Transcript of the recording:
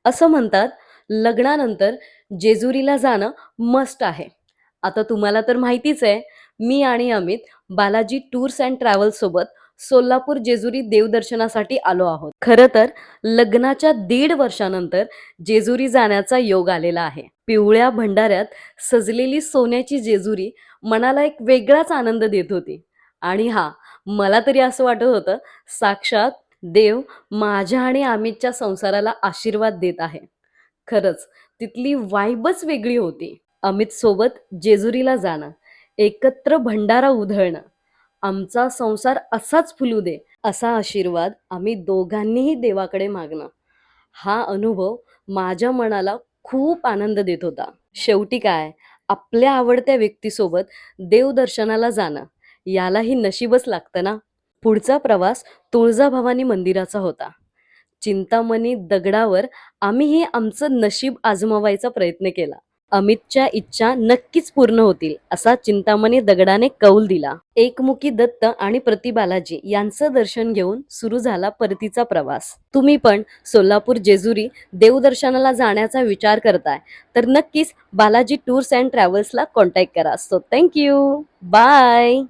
असं म्हणतात, लग्नानंतर जेजुरीला जाणं मस्ट आहे. आता तुम्हाला तर माहितीच आहे, मी आणि Amit Balaji tours and travels सोबत सोलापूर जेजुरी देवदर्शनासाठी आलो आहोत. खरं तर लग्नाच्या 1.5 वर्षानंतर जेजुरी जाण्याचा योग आलेला आहे. पिवळ्या भंडाऱ्यात सजलेली सोन्याची जेजुरी मनाला एक वेगळाच आनंद देत होती. आणि हां, मला तरी असं वाटत होतं, साक्षात देव माझ्या आणि अमितच्या संसाराला आशीर्वाद देत आहे. खरंच तिथली वाईबच वेगळी होती. अमित सोबत जेजुरीला जाणं, एकत्र भंडारा उधळणं, आमचा संसार असाच फुलू दे, असा आशीर्वाद आम्ही दोघांनीही देवाकडे मागणं. हा अनुभव माझ्या मनाला खूप आनंद देत होता. शेवटी काय, आपल्या आवडत्या व्यक्तीसोबत देवदर्शनाला जाणं, यालाही नशीबच लागतं ना. पुढचा प्रवास तुळजाभवानी मंदिराचा होता. चिंतामणी दगडावर आम्हीही आमचं नशीब आजमावायचा प्रयत्न केला. अमितच्या इच्छा नक्कीच पूर्ण होतील असा चिंतामणी दगडाने कौल दिला. एकमुखी दत्त आणि प्रतिबालाजी यांचं दर्शन घेऊन सुरू झाला परतीचा प्रवास. तुम्ही पण सोलापूर जेजुरी देवदर्शनाला जाण्याचा विचार करताय तर नक्कीच बालाजी टूर्स अँड ट्रॅव्हल्सला कॉन्टॅक्ट करा. So thank you. बाय.